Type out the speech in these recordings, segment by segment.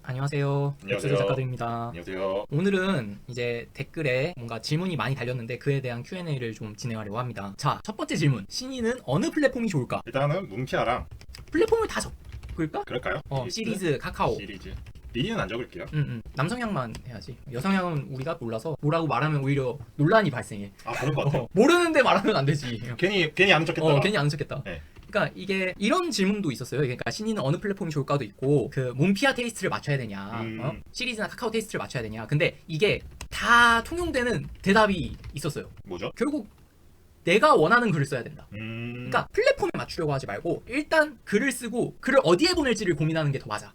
안녕하세요. 백수재 작가들입니다. 안녕하세요. 오늘은 이제 댓글에 뭔가 질문이 많이 달렸는데 그에 대한 Q&A를 좀 진행하려고 합니다. 자, 첫 번째 질문. 신인은 어느 플랫폼이 좋을까? 일단은 문피아랑 플랫폼을 다 적을까? 그럴까요? 시리즈, 카카오. 시리즈. 미니는 안 적을게요. 남성향만 해야지. 여성향은 우리가 몰라서 뭐라고 말하면 오히려 논란이 발생해. 아, 그럴 것 같아요. 모르는데 말하면 안 되지. 괜히 안 적겠다. 괜히 안 적겠다. 네. 그러니까 이게 이런 질문도 있었어요. 그러니까 신인은 어느 플랫폼이 좋을까도 있고 그 몬피아 테이스트를 맞춰야 되냐, 시리즈나 카카오 테이스트를 맞춰야 되냐. 근데 이게 다 통용되는 대답이 있었어요. 뭐죠? 결국 내가 원하는 글을 써야 된다. 그러니까 플랫폼에 맞추려고 하지 말고 일단 글을 쓰고 글을 어디에 보낼지를 고민하는 게 더 맞아.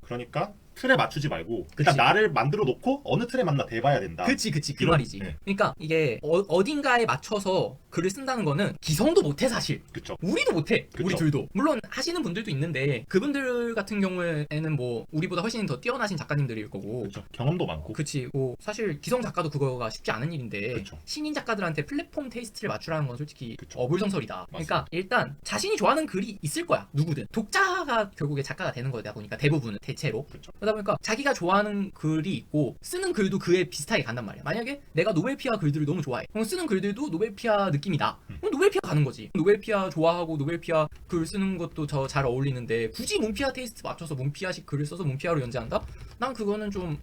그러니까 틀에 맞추지 말고 그치. 일단 나를 만들어 놓고 어느 틀에 맞나 대봐야 된다. 그치 그 말이지. 네. 그러니까 이게 어딘가에 맞춰서 글을 쓴다는 거는 기성도 못해 사실. 그쵸. 우리도 못해. 그쵸. 우리 둘도. 물론 하시는 분들도 있는데 그분들 같은 경우에는 뭐 우리보다 훨씬 더 뛰어나신 작가님들일 거고. 그쵸. 경험도 많고. 그치. 뭐 사실 기성 작가도 그거가 쉽지 않은 일인데 그쵸. 신인 작가들한테 플랫폼 테이스트를 맞추라는 건 솔직히 그쵸. 어불성설이다. 그러니까 맞습니다. 일단 자신이 좋아하는 글이 있을 거야. 누구든. 독자가 결국에 작가가 되는 거다 보니까 대부분은 대체로. 그쵸. 그러다 보니까 자기가 좋아하는 글이 있고 쓰는 글도 그에 비슷하게 간단 말이야. 만약에 내가 노벨피아 글들을 너무 좋아해. 그럼 쓰는 글들도 노벨피아 느낌이다. 그럼 노벨피아 가는 거지. 노벨피아 좋아하고 노벨피아 글 쓰는 것도 저 잘 어울리는데 굳이 몬피아 테이스트 맞춰서 몬피아식 글을 써서 몬피아로 연재한다? 난 그거는 좀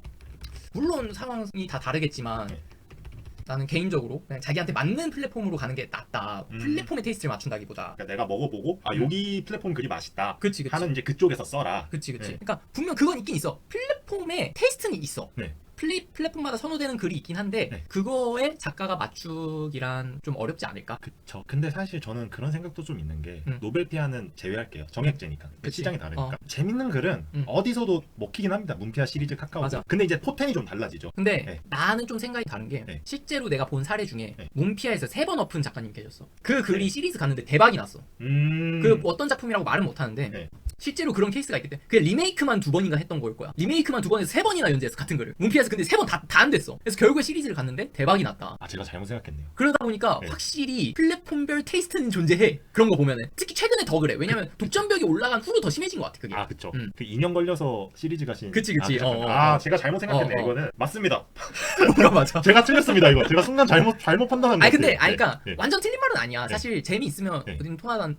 물론 상황이 다 다르겠지만 나는 개인적으로 그냥 자기한테 맞는 플랫폼으로 가는 게 낫다. 플랫폼의 테이스트를 맞춘다기보다. 그러니까 내가 먹어보고 여기 플랫폼 글이 맛있다. 그치. 하는 이제 그쪽에서 써라. 그치. 네. 그러니까 분명 그건 있긴 있어. 플랫폼의 테이스트는 있어. 네. 플랫폼마다 선호되는 글이 있긴 한데 네. 그거에 작가가 맞추기란 좀 어렵지 않을까? 그쵸. 근데 사실 저는 그런 생각도 좀 있는 게 노벨피아는 제외할게요. 정액제니까. 그치. 시장이 다르니까. 재밌는 글은 어디서도 먹히긴 합니다. 문피아 시리즈 카카오. 맞아. 근데 이제 포텐이 좀 달라지죠. 근데 네. 나는 좀 생각이 다른 게 네. 실제로 내가 본 사례 중에 네. 몬피아에서 3번 엎은 작가님 계셨어. 그 글이 네. 시리즈 갔는데 대박이 났어. 그 어떤 작품이라고 말은 못하는데 네. 실제로 그런 케이스가 있기 때문에 그게 리메이크만 2번인가 했던 거일 거야. 리메이크만 2번에서 3번이나 연재했어 같은 글을. 몬피아에서 근데 3번 다 안 됐어. 그래서 결국에 시리즈를 갔는데 대박이 났다. 아, 제가 잘못 생각했네요. 그러다 보니까 네. 확실히 플랫폼별 테이스트는 존재해. 그런 거 보면은 특히 최근에 더 그래. 왜냐면 독점벽이 올라간 후로 더 심해진 것 같아 그게. 아, 그쵸. 음. 그 2년 걸려서 시리즈 가신. 그치. 제가 잘못 생각했네. 이거는 맞습니다. 뭐가 맞아. 제가 틀렸습니다. 이거 제가 순간 잘못 판단한 거 아니 근데 같아요. 그러니까 네. 완전 틀린 말은 아니야. 네. 사실 재미 있으면 네. 어딘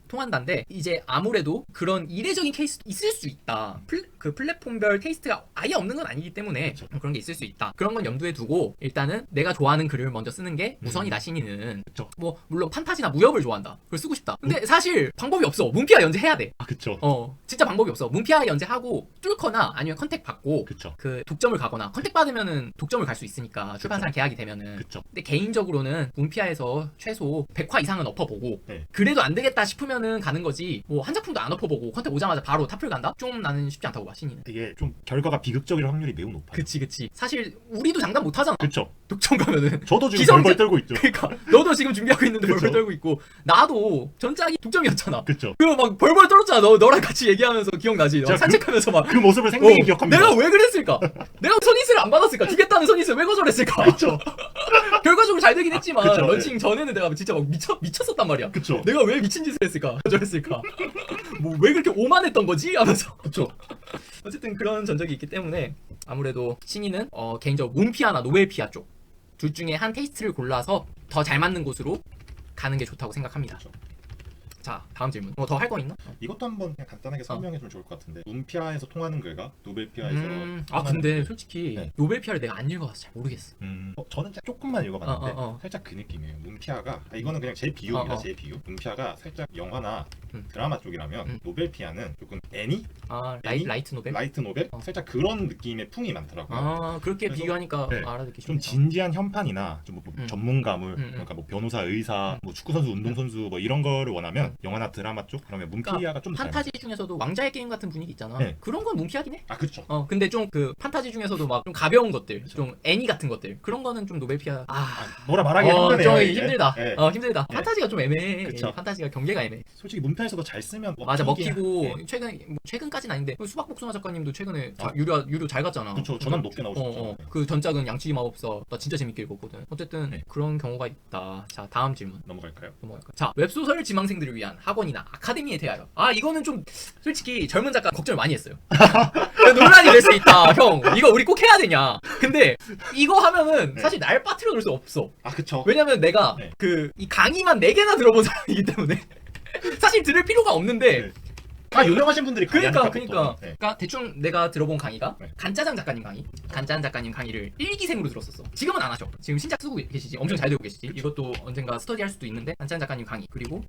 통한다인데 이제 아무래도 그런 이례적인 케이스 있을 수 있다. 그 플랫폼별 테이스트가 아예 없는 건 아니기 때문에 그쵸. 그런 게 있을 수 있다. 그런 건 염두에 두고 일단은 내가 좋아하는 글을 먼저 쓰는 게 우선이다. 신인은 그쵸. 뭐 물론 판타지나 무협을 좋아한다. 그걸 쓰고 싶다. 근데 사실 방법이 없어. 문피아 연재해야 돼. 아, 그쵸. 진짜 방법이 없어. 문피아 연재하고 뚫거나 아니면 컨택 받고 그쵸. 그 독점을 가거나 컨택 받으면은 독점을 갈 수 있으니까 출판사랑 계약이 되면은. 그쵸. 근데 개인적으로는 문피아에서 최소 100화 이상은 엎어보고 네. 그래도 안 되겠다 싶으면은 가는 거지. 뭐 한 작품도 안 엎어보고 컨택 오자마자 바로 탑을 간다? 좀 나는 쉽지 않다고 봐 신인은. 이게 좀 결과가 비극적일 확률이 매우 높아요. 그치. 사실 우리도 장담 못 하잖아. 그쵸. 독점 가면은. 저도 지금 기성제- 벌벌 떨고 있죠. 그러니까 너도 지금 준비하고 있는데 그쵸. 벌벌 떨고 있고 나도 전작이 독점이었잖아. 그쵸. 그거 막 벌벌 떨었잖아. 너랑 같이 얘기하면서 기억나지? 제가 산책하면서 막 그 모습을 생생히 기억합니다. 내가 왜 그랬을까? 내가 선인수를 안 받았을까? 주겠다는 선인수 왜 거절했을까? 그쵸. 결과적으로 잘 되긴 했지만 그쵸, 런칭 전에는 내가 진짜 막 미쳤었단 말이야. 그쵸. 내가 왜 미친 짓을 했을까? 거절했을까? 뭐 왜 그렇게 오만했던 거지? 하면서. 그쵸. 어쨌든 그런 전적이 있기 때문에 아무래도 신인은 개인적으로 몬피아나 노벨피아 쪽 둘 중에 한 테이스트를 골라서 더 잘 맞는 곳으로 가는 게 좋다고 생각합니다. 그쵸. 자, 다음 질문. 더 할 거 있나? 이것도 한번 그냥 간단하게 설명해주면 좋을 것 같은데 문피아에서 통하는 글과 노벨피아에서 근데 솔직히 네. 노벨피아를 내가 안 읽어봐서 잘 모르겠어. 저는 조금만 읽어봤는데 어. 살짝 그 느낌이에요. 문피아가 이거는 그냥 제 비유입니다. 제 비유. 문피아가 살짝 영화나 드라마 쪽이라면 노벨피아는 조금 애니? 애니? 라이트 노벨? 라이트 노벨? 살짝 그런 느낌의 풍이 많더라고요. 그렇게 그래서- 비교하니까 네. 알아듣기 좀 쉽네요. 진지한 현판이나 좀 뭐 전문가물, 음. 그러니까 뭐 변호사, 의사, 뭐 축구 선수, 운동 선수 뭐 이런 거를 원하면 영화나 드라마 쪽 그러면 문피아가 좀 잘. 판타지 중에서도 왕자의 게임 같은 분위기 있잖아. 네. 그런 건 문피아긴 해. 아, 그렇죠. 근데 좀 그 판타지 중에서도 막 좀 가벼운 것들, 그쵸. 좀 애니 같은 것들 그런 거는 좀 노벨피아. 뭐라 말하기 힘드네요. 좀 이게. 힘들다. 네. 힘들다. 네. 판타지가 좀 애매해. 그쵸. 판타지가 경계가 애매해. 솔직히 문피아에서도 잘 쓰면 맞아, 먹히긴 먹히고 해. 최근까지는 아닌데 수박복숭아 작가님도 최근에 아. 유료 잘 갔잖아. 그쵸. 전환 높게 나오셨죠. 그 전작은 양치기 마법사 나 진짜 재밌게 읽었거든. 어쨌든 네. 그런 경우가 있다. 자, 다음 질문 넘어갈까요? 넘어갈까. 자, 웹소설 지망생들을 위해 위한 학원이나 아카데미에 대하여. 아 이거는 좀 솔직히 젊은 작가 걱정을 많이 했어요. 논란이 될 수 있다 형, 이거 우리 꼭 해야 되냐. 근데 이거 하면은 사실 날 빠뜨려 놓을 수 없어. 아 그쵸. 왜냐면 내가 이 강의만 4개나 들어본 사람이기 때문에 사실 들을 필요가 없는데 다 유명하신 분들이 그러니까 강의하니까 그러니까 대충 내가 들어본 강의가 간짜장 작가님 강의, 간짜장 작가님 강의를 일기생으로 들었었어. 지금은 안 하셔. 지금 신작 쓰고 계시지. 엄청 잘 되고 계시지. 이것도 언젠가 스터디할 수도 있는데 간짜장 작가님 강의, 그리고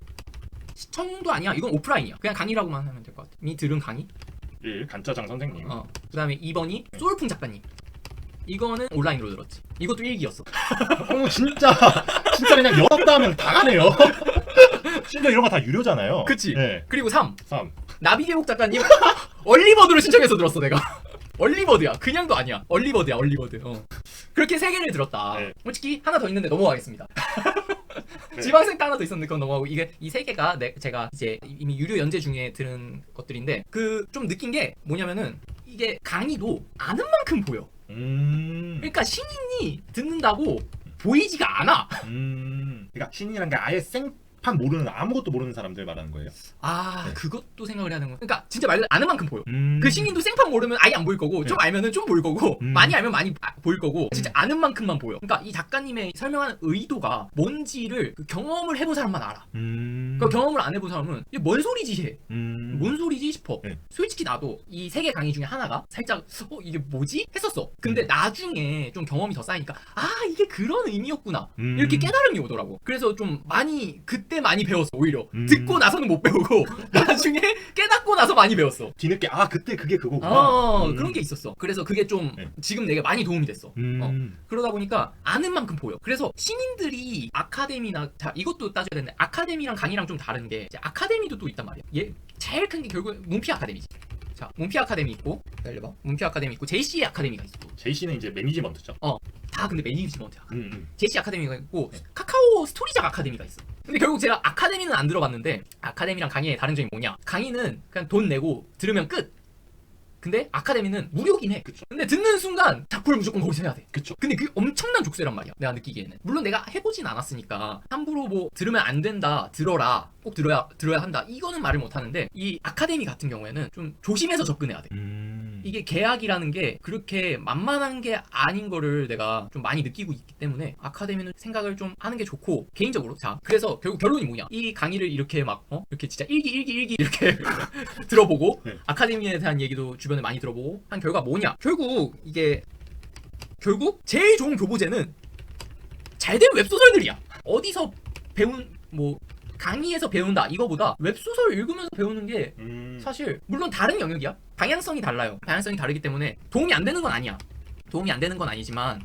시청도 아니야. 이건 오프라인이야. 그냥 강의라고만 하면 될 것 같아. 이 들은 강의. 1. 간짜장 선생님. 그다음에 2번이 소울풍 작가님. 이거는 온라인으로 들었지. 이것도 일기였어. 진짜 그냥 열었다 하면 다 가네요. 심지어 이런 거 다 유료잖아요. 그치. 그리고 3. 나비계곡 작가님 얼리버드로 신청해서 들었어 내가. 얼리버드야. 그냥도 아니야. 얼리버드야. 얼리버드. 그렇게 3개를 들었다. 솔직히 하나 더 있는데 넘어가겠습니다. 지방생 하나 더 있었는데 그건 넘어가고, 이게 이 3개가 제가 이제 이미 유료 연재 중에 들은 것들인데 그 좀 느낀 게 뭐냐면은 이게 강의도 아는 만큼 보여. 그러니까 신인이 듣는다고 보이지가 않아. 그러니까 신인이란 게 아예 생판 모르는, 아무것도 모르는 사람들 말하는 거예요. 그것도 생각을 해야 되는 거. 그러니까 진짜 말 그대로 아는 만큼 보여. 그 신인도 생판 모르면 아예 안 보일 거고, 좀 알면은 좀 보일 거고, 많이 알면 많이 보일 거고, 진짜 아는 만큼만 보여. 그러니까 이 작가님의 설명하는 의도가 뭔지를 그 경험을 해본 사람만 알아. 그 경험을 안 해본 사람은 이게 뭔 소리지 해. 뭔 소리지 싶어. 솔직히 나도 이 3개 강의 중에 하나가 살짝 이게 뭐지? 했었어. 근데 나중에 좀 경험이 더 쌓이니까 이게 그런 의미였구나. 이렇게 깨달음이 오더라고. 그래서 좀 그때 많이 배웠어. 오히려 듣고 나서는 못 배우고 나중에 깨닫고 나서 많이 배웠어. 뒤늦게 그때 그게 그거구나. 그런 게 있었어. 그래서 그게 좀 지금 내게 많이 도움이 됐어. 그러다 보니까 아는 만큼 보여. 그래서 신인들이 아카데미나, 이것도 따져야 되는데 아카데미랑 강의랑 좀 다른 게 이제 아카데미도 또 있단 말이야. 제일 큰 게 결국 문피 아카데미지. 자, 문피 아카데미 있고, 기다려봐. 문피 아카데미 있고, JC 아카데미가 있어. JC는 이제 매니지먼트죠. 다 근데 매니지먼트야. JC 아카데미가 있고, 카카오 스토리작 아카데미가 있어. 근데 결국 제가 아카데미는 안 들어봤는데, 아카데미랑 강의의 다른 점이 뭐냐? 강의는 그냥 돈 내고 들으면 끝. 근데 아카데미는 무료긴 해. 그쵸. 근데 듣는 순간 작품을 무조건 거기서 해야 돼. 그쵸. 근데 그게 엄청난 족쇄란 말이야. 내가 느끼기에는. 물론 내가 해보진 않았으니까 함부로 뭐 들으면 안 된다, 들어라, 꼭 들어야 한다, 이거는 말을 못 하는데, 이 아카데미 같은 경우에는 좀 조심해서 접근해야 돼. 이게 계약이라는 게 그렇게 만만한 게 아닌 거를 내가 좀 많이 느끼고 있기 때문에 아카데미는 생각을 좀 하는 게 좋고, 개인적으로. 자, 그래서 결국 결론이 뭐냐? 이 강의를 이렇게 막 이렇게 진짜 일기 이렇게 들어보고 아카데미에 대한 얘기도 주변에 많이 들어보고 한 결과 뭐냐? 결국 제일 좋은 교보제는 잘된 웹소설들이야. 어디서 배운 강의에서 배운다 이거보다 웹소설 읽으면서 배우는 게 사실, 물론 다른 영역이야. 방향성이 달라요. 방향성이 다르기 때문에 도움이 안 되는 건 아니야. 도움이 안 되는 건 아니지만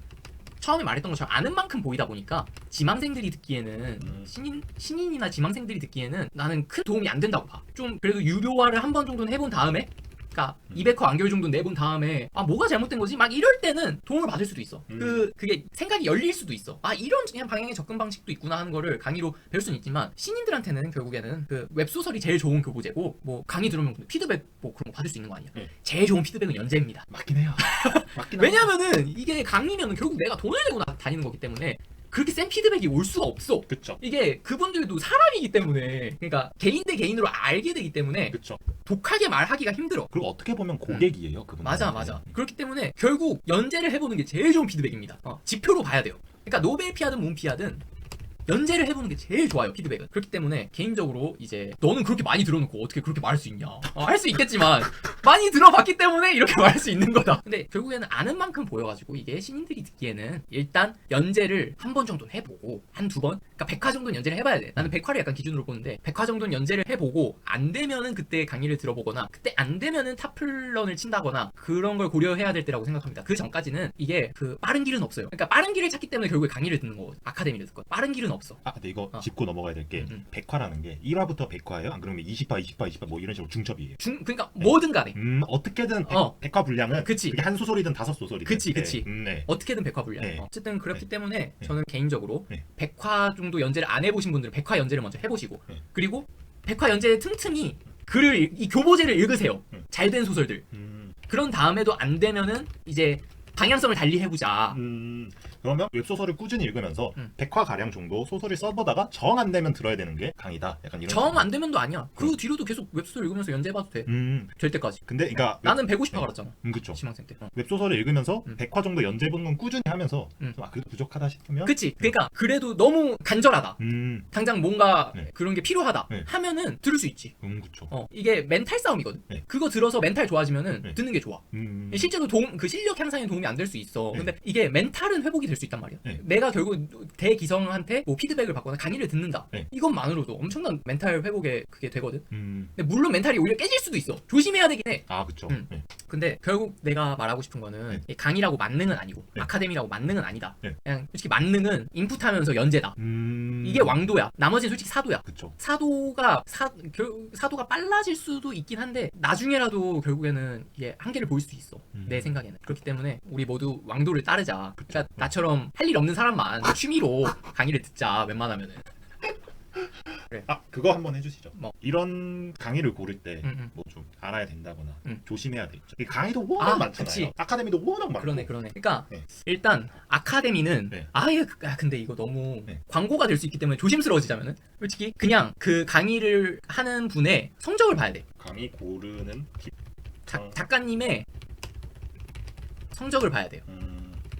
처음에 말했던 것처럼 아는 만큼 보이다 보니까 지망생들이 듣기에는 신인이나 지망생들이 듣기에는 나는 큰 도움이 안 된다고 봐. 좀 그래도 유료화를 한 번 정도는 해본 다음에, 그러니까 200화 완결 정도 내본 다음에 뭐가 잘못된 거지? 막 이럴 때는 도움을 받을 수도 있어. 그게 생각이 열릴 수도 있어. 이런 그냥 방향의 접근 방식도 있구나 하는 거를 강의로 배울 수는 있지만, 신인들한테는 결국에는 그 웹소설이 제일 좋은 교보제고, 강의 들으면 피드백 그런 거 받을 수 있는 거 아니야. 제일 좋은 피드백은 연재입니다. 맞긴 해요. 왜냐면은 이게 강의면은 결국 내가 돈을 내고 다니는 거기 때문에 그렇게 센 피드백이 올 수가 없어. 그쵸. 이게 그분들도 사람이기 때문에, 그러니까 개인 대 개인으로 알게 되기 때문에 그쵸. 독하게 말하기가 힘들어. 그리고 어떻게 보면 고객이에요, 그분. 맞아. 그렇기 때문에 결국 연재를 해보는 게 제일 좋은 피드백입니다. 지표로 봐야 돼요. 그러니까 노벨피아든 문피아든 연재를 해보는 게 제일 좋아요, 피드백은. 그렇기 때문에 개인적으로 이제 너는 그렇게 많이 들어놓고 어떻게 그렇게 말할 수 있냐, 할 수 있겠지만 많이 들어봤기 때문에 이렇게 말할 수 있는 거다. 근데 결국에는 아는 만큼 보여가지고 이게 신인들이 듣기에는 일단 연재를 한 번 정도는 해보고, 한두 번, 그러니까 100화 정도는 연재를 해봐야 돼. 나는 100화를 약간 기준으로 보는데 100화 정도는 연재를 해보고, 안 되면은 그때 강의를 들어보거나, 그때 안 되면은 타플런을 친다거나, 그런 걸 고려해야 될 때라고 생각합니다. 그 전까지는 이게 빠른 길은 없어요. 그러니까 빠른 길을 찾기 때문에 결국에 강의를 듣는 거고, 아카데미를 듣고. 빠른 길은 없어. 근데 이거 짚고 넘어가야 될 게 100화라는 게 1화부터 100화예요? 안 그러면 20화 뭐 이런 식으로 중첩이에요? 그러니까 뭐든 간에 어떻게든 100화 분량은 그치. 그게 한 소설이든 5소설이든 그치. 어떻게든 100화 분량. 어쨌든 그렇기 때문에 저는 개인적으로 100화 정도 연재를 안 해보신 분들은 100화 연재를 먼저 해보시고, 그리고 100화 연재 틈틈이 이 교보제를 읽으세요. 잘된 소설들. 그런 다음에도 안 되면은 이제 방향성을 달리 해보자. 그러면 웹소설을 꾸준히 읽으면서 100화 가량 정도 소설을 써보다가 정 안 되면 들어야 되는 게 강의다. 약간 이런. 정 안 되면도 아니야. 그 뒤로도 계속 웹소설 읽으면서 연재해봐도 돼. 될 때까지. 근데 그러니까 나는 150화 갈았잖아. 그쵸. 시망생 때. 웹소설을 읽으면서 100화 정도 연재해보는 건 꾸준히 하면서 좀, 그래도 부족하다 싶으면. 그치. 그러니까 그래도 너무 간절하다. 당장 뭔가 네. 그런 게 필요하다. 네. 하면은 들을 수 있지. 그쵸. 이게 멘탈 싸움이거든. 네. 그거 들어서 멘탈 좋아지면은 네. 듣는 게 좋아. 실제로 그 실력 향상에 도움이 안 될 수 있어. 네. 근데 이게 멘탈은 회복이 될 수 있단 말이야. 네. 내가 결국 대기성한테 뭐 피드백을 받거나 강의를 듣는다. 네. 이것만으로도 엄청난 멘탈 회복에 그게 되거든. 음. 근데 물론 멘탈이 오히려 깨질 수도 있어. 조심해야 되긴 해. 그쵸. 네. 근데 결국 내가 말하고 싶은 거는 네. 이 강의라고 만능은 아니고 네. 아카데미라고 만능은 아니다. 네. 그냥 솔직히 만능은 인풋하면서 연재다. 이게 왕도야. 나머지는 솔직히 사도야. 그쵸. 사도가 빨라질 수도 있긴 한데 나중에라도 결국에는 이게 한계를 보일 수 있어. 내 생각에는. 그렇기 때문에 우리 모두 왕도를 따르자. 그러니까 나처럼 할 일 없는 사람만 취미로 강의를 듣자. 웬만하면은. 그래. 그거 한번 해주시죠. 뭐. 이런 강의를 고를 때 뭐 좀 알아야 된다거나 조심해야 돼 있죠. 이 강의도 워낙 많잖아요. 그치. 아카데미도 워낙 많고. 그러네. 그러니까 네. 일단 아카데미는 네. 근데 이거 너무 네. 광고가 될 수 있기 때문에 조심스러워지자면은 솔직히 그냥 그 강의를 하는 분의 성적을 봐야 돼. 강의 고르는 작가님의 성적을 봐야 돼요.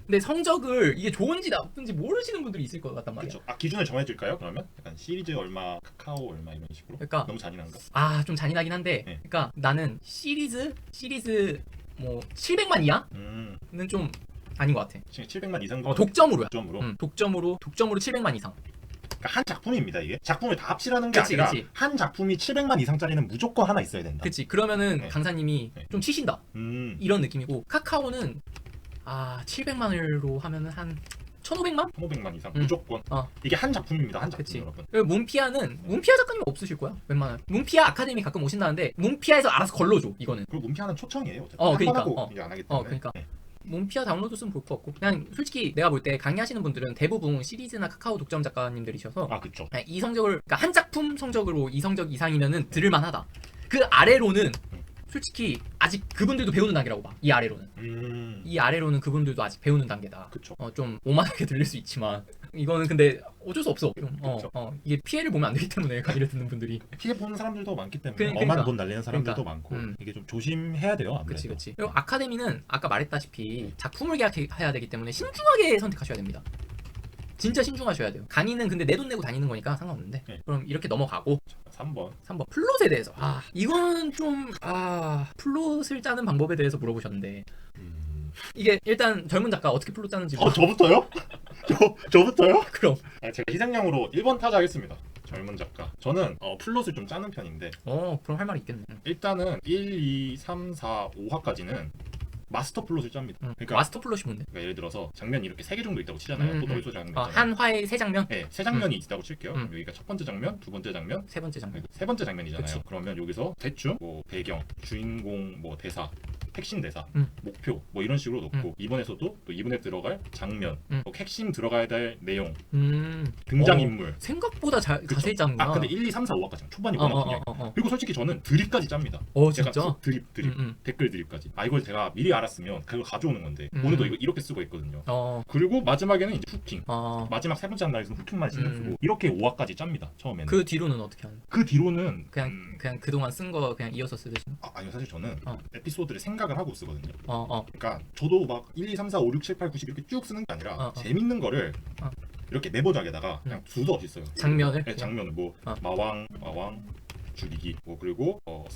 근데 성적을 이게 좋은지 나쁜지 모르시는 분들이 있을 것 같단 말이야. 그쵸. 기준을 정해줄까요? 그러면 약간 시리즈 얼마, 카카오 얼마 이런 식으로. 그러니까 너무 잔인한가? 좀 잔인하긴 한데, 네. 그러니까 나는 시리즈 뭐 700만 이하는 좀 아닌 것 같아. 700만 이상 독점으로야. 독점으로. 독점으로 700만 이상. 그러니까 한 작품입니다 이게. 작품을 다 합치라는 게 아니라 그치. 한 작품이 700만 이상짜리는 무조건 하나 있어야 된다. 그치. 그러면은 네. 강사님이 네. 좀 치신다. 이런 느낌이고 카카오는 700만으로 하면은 한 1,500만? 1,500만 이상 무조건. 이게 한 작품입니다. 한 작품 그치. 여러분. 문피아 작가님 없으실 거야. 웬만하면. 문피아 아카데미 가끔 오신다는데 문피아에서 알아서 걸러줘. 이거는. 그리고 문피아는 초청이에요. 어차피. 그러니까. 한 번 하고 이제 안 하기 때문에. 그러니까. 네. 문피아 다운로드 쓰면 볼 거 없고 그냥 솔직히 내가 볼 때 강의하시는 분들은 대부분 시리즈나 카카오 독점 작가님들이셔서 그쵸. 이 성적을 그러니까 한 작품 성적으로 이 성적 이상이면은 들을만하다. 그 아래로는 솔직히 아직 그분들도 배우는 단계라고 봐. 이 아래로는. 이 아래로는 그분들도 아직 배우는 단계다. 그쵸. 좀 오만하게 들릴 수 있지만 이거는 근데 어쩔 수 없어. 좀, 이게 피해를 보면 안 되기 때문에 강의를 듣는 분들이. 피해 보는 사람들도 많기 때문에 그러니까. 엄한 돈 날리는 사람들도 많고 이게 좀 조심해야 돼요. 아무래도. 그치. 그리고 아카데미는 아까 말했다시피 작품을 계약해야 되기 때문에 신중하게 선택하셔야 됩니다. 진짜 신중하셔야 돼요. 강의는 근데 내 돈 내고 다니는 거니까 상관없는데. 네. 그럼 이렇게 넘어가고 3번. 플롯에 대해서 이건 좀 플롯을 짜는 방법에 대해서 물어보셨는데 이게 일단 젊은 작가 어떻게 플롯 짜는지 저부터요? 저부터요? 그럼 제가 희생양으로 1번 타자 하겠습니다. 젊은 작가. 저는 플롯을 좀 짜는 편인데 그럼 할 말이 있겠네. 일단은 1, 2, 3, 4, 5화까지는 마스터 플롯을 짭니다. 그러니까 마스터 플롯이 뭔데? 그러니까 예를 들어서 장면이 이렇게 3개 정도 있다고 치잖아요. 또 너희소 장면 있잖아요. 한 화에 3장면? 네, 3장면이 있다고 칠게요. 여기가 첫 번째 장면, 두 번째 장면, 세 번째 장면. 세 번째 장면이잖아요. 그치. 그러면 여기서 대충 뭐 배경, 주인공 뭐 대사, 핵심 대사, 음. 목표 뭐 이런 식으로 놓고 이번에서도 또 이번에 들어갈 장면, 뭐 핵심 들어가야 될 내용, 등장인물. 생각보다 그쵸? 자세히 짜는구나. 근데 1, 2, 3, 4, 5화까지 초반이 워낙 중요해요. 그리고 솔직히 저는 드립까지 짭니다. 진짜? 약간 드립, 댓글 드립까지. 이걸 제가 미리 알았으면 그걸 가져오는 건데 오늘도 이거 이렇게 쓰고 있거든요. 그리고 마지막에는 이제 후킹. 마지막 세 번째 한날에서는 후킹만 신경 쓰고 이렇게 5화까지 짭니다. 처음에는. 그 뒤로는 어떻게 하는? 그 뒤로는 그냥 그동안 쓴 거 그냥 이어서 쓰듯이. 아니요, 사실 저는 에피소드를 생각을 하고 쓰거든요. 그러니까 어. 저도 막 1, 2, 3, 4, 5, 6, 7, 8, 9, 10 이렇게 쭉 쓰는 게 아니라 재밌는 거를 이렇게 네버작에다가 그냥 수도 없이 써요. 장면을? 네, 장면을 뭐 마왕 죽이기 뭐 그리고 뭐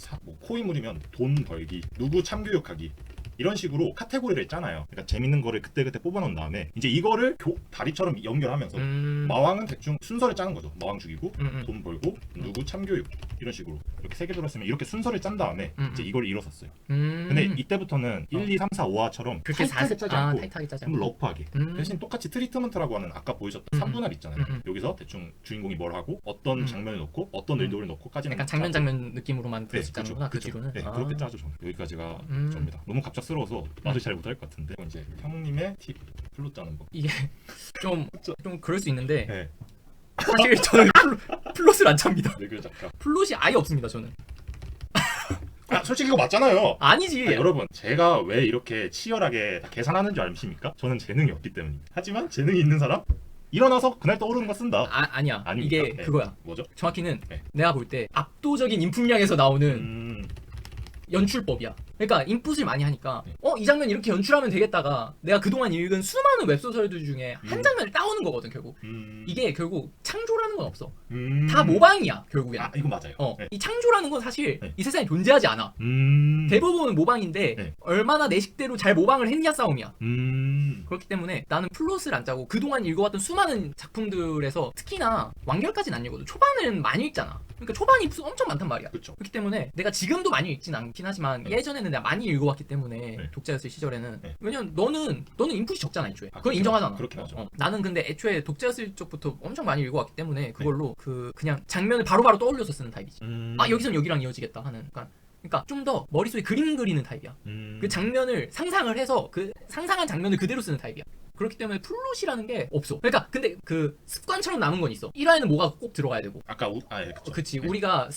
코인물이면 돈 벌기, 누구 참교육하기 이런 식으로 카테고리를 짰잖아요. 그러니까 재밌는 거를 그때그때 뽑아놓은 다음에 이제 이거를 다리처럼 연결하면서 마왕은 대충 순서를 짜는 거죠. 마왕 죽이고 돈 벌고 누구 참교육 이런 식으로 이렇게 세 개 들었으면 이렇게 순서를 짠 다음에 이제 이걸 일었었어요. 근데 이때부터는 1, 2, 3, 4, 5화처럼 그렇게 타이트하게 짜지 않고 타이트하게 짜지 좀 않고 러프하게 대신 똑같이 트리트먼트라고 하는 아까 보여줬던 3분할 있잖아요. 여기서 대충 주인공이 뭘 하고 어떤 장면을 넣고 어떤 의도를 넣고까지는 약간 장면 느낌으로만 그려서 짜는구나. 그 뒤로는. 네, 그렇게 짜죠. 저는 여기까지가 접니다. 너무 갑작스러워서 나도 잘 못할 것 같은데 이제 형님의 팁 플롯 짜는 법. 이게 좀 그럴 수 있는데 네. 사실 저는 플롯을 안 찹니다. 네, 그 작가. 플롯이 아예 없습니다. 저는. 솔직히 이거 맞잖아요. 아니지. 여러분 제가 왜 이렇게 치열하게 다 계산하는 줄 아십니까? 저는 재능이 없기 때문입니다. 하지만 재능이 있는 사람 일어나서 그날 떠오르는 거 쓴다. 아니야. 아닙니까? 이게 네. 그거야. 뭐죠? 정확히는 네. 내가 볼 때 압도적인 인품량에서 나오는 연출법이야. 그러니까 인풋을 많이 하니까 네. 이 장면 이렇게 연출하면 되겠다가 내가 그동안 읽은 수많은 웹소설들 중에 한 장면을 따오는 거거든 결국. 이게 결국 창조라는 건 없어. 다 모방이야 결국엔. 이거 맞아요. 네. 이 창조라는 건 사실 네. 이 세상에 존재하지 않아. 대부분은 모방인데 네. 얼마나 내 식대로 잘 모방을 했냐 싸움이야. 음. 그렇기 때문에 나는 플롯을 안 짜고 그동안 읽어왔던 수많은 작품들에서 특히나 완결까지는 안 읽어도 초반은 많이 읽잖아. 그러니까 초반이 엄청 많단 말이야. 그렇죠. 그렇기 때문에 내가 지금도 많이 읽진 않긴 하지만 네. 예전에는 내가 많이 읽어왔기 때문에 네. 독자였을 시절에는 네. 왜냐면 너는 인풋이 적잖아 애초에. 그건 그렇죠. 인정하잖아. 그렇긴 하죠. 나는 근데 애초에 독자였을 적부터 엄청 많이 읽어왔기 때문에 그걸로 그냥 장면을 바로바로 떠올려서 쓰는 타입이지. 여기선 여기랑 이어지겠다 하는. 그러니까 좀 더 머릿속에 그림 그리는 타입이야. 그 장면을 상상을 해서 그 상상한 장면을 그대로 쓰는 타입이야. 그렇기 때문에 플롯이라는 게 없어. 그러니까 근데 그 습관처럼 남은 건 있어. 1화에는 뭐가 꼭 들어가야 되고. 아까 그쵸. 그치. 네. 우리가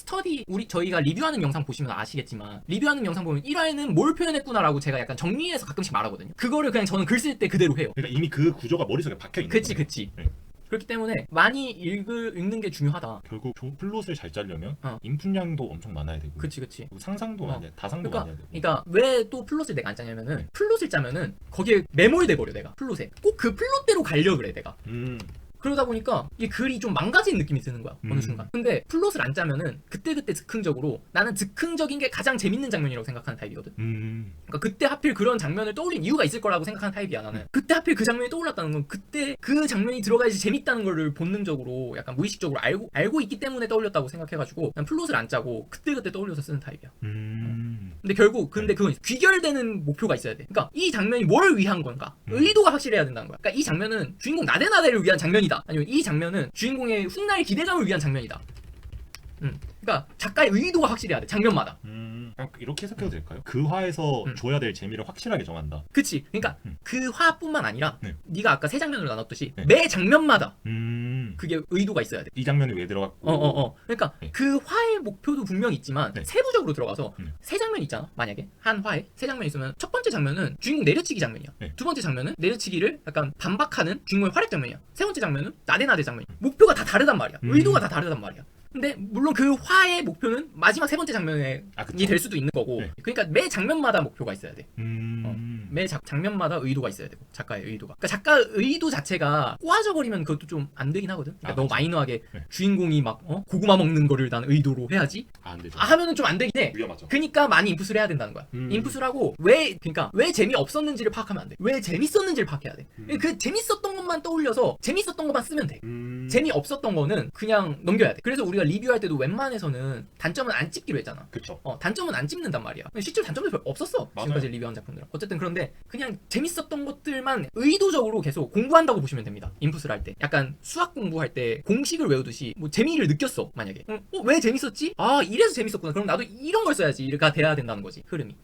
저희가 리뷰하는 영상 보시면 아시겠지만 리뷰하는 영상 보면 1화에는 뭘 표현했구나라고 제가 약간 정리해서 가끔씩 말하거든요. 그거를 그냥 저는 글 쓸 때 그대로 해요. 그러니까 이미 그 구조가 머릿속에 박혀 있는 거예요. 그치. 네. 그렇기 때문에 많이 읽는 게 중요하다. 결국 플롯을 잘 짜려면 어. 인풋량도 엄청 많아야 되고. 그치. 그리고 상상도 많이 다상도 많이 해야 되고. 그러니까 왜 또 플롯을 내가 안 짜냐면은 플롯을 짜면은 거기에 매몰돼 버려 내가 플롯에 꼭 그 플롯대로 가려 그래 내가. 그러다 보니까 이 글이 좀 망가진 느낌이 드는 거야 어느 순간. 근데 플롯을 안 짜면은 그때그때 즉흥적으로 나는 즉흥적인 게 가장 재밌는 장면이라고 생각하는 타입이거든. 그러니까 그때 하필 그런 장면을 떠올린 이유가 있을 거라고 생각하는 타입이야 나는. 그때 하필 그 장면이 떠올랐다는 건 그때 그 장면이 들어가야지 재밌다는 거를 본능적으로 약간 무의식적으로 알고 있기 때문에 떠올렸다고 생각해가지고 난 플롯을 안 짜고 그때그때 떠올려서 쓰는 타입이야. 근데 결국 그건 있어. 귀결되는 목표가 있어야 돼. 그러니까 이 장면이 뭘 위한 건가? 의도가 확실해야 된다는 거야. 그러니까 이 장면은 주인공 나대나대를 위한 장면이다. 아니면 이 장면은 주인공의 훗날 기대감을 위한 장면이다. 그러니까 작가의 의도가 확실해야 돼. 장면마다. 이렇게 해석해도 될까요? 그 화에서 줘야 될 재미를 확실하게 정한다. 그치. 그러니까 그 화뿐만 아니라 네. 네가 아까 세 장면으로 나눴듯이 네. 매 장면마다 그게 의도가 있어야 돼. 이 장면이 왜 들어갔고. 그러니까 네. 그 화의 목표도 분명히 있지만 네. 세부적으로 들어가서 세 장면 있잖아. 만약에 한 화에 세 장면 있으면 첫 번째 장면은 주인공 내려치기 장면이야. 네. 두 번째 장면은 내려치기를 약간 반박하는 주인공의 활약 장면이야. 세 번째 장면은 나대나대 장면이야. 목표가 다 다르단 말이야. 의도가 다 다르단 말이야. 근데 물론 그 화의 목표는 마지막 세 번째 장면이 그쵸. 될 수도 있는 거고. 네. 그러니까 매 장면마다 목표가 있어야 돼. 매 장면마다 의도가 있어야 되고 작가의 의도가. 그러니까 작가 의도 자체가 꼬아져 버리면 그것도 좀 안 되긴 하거든. 그러니까 너무 그쵸. 마이너하게 네. 주인공이 막 고구마 먹는 거를 난 의도로 해야지. 안 되죠. 하면은 좀 안 되긴 해. 위험하죠. 그러니까 많이 인풋을 해야 된다는 거야. 인풋을 하고 왜 재미 없었는지를 파악하면 안 돼. 왜 재밌었는지를 파악해야 돼. 그 재밌었던 것만 떠올려서 재밌었던 것만 쓰면 돼. 재미 없었던 거는 그냥 넘겨야 돼. 그래서 우리가 리뷰할 때도 웬만해서는 단점은 안 찍기로 했잖아. 그쵸. 단점은 안 찍는단 말이야. 실제로 단점도 별로 없었어. 맞아요. 지금까지 리뷰한 작품들은. 어쨌든 그런데 그냥 재밌었던 것들만 의도적으로 계속 공부한다고 보시면 됩니다. 인풋을 할 때. 약간 수학 공부할 때 공식을 외우듯이 뭐 재미를 느꼈어. 만약에. 왜 재밌었지? 이래서 재밌었구나. 그럼 나도 이런 걸 써야지가 돼야 된다는 거지. 흐름이.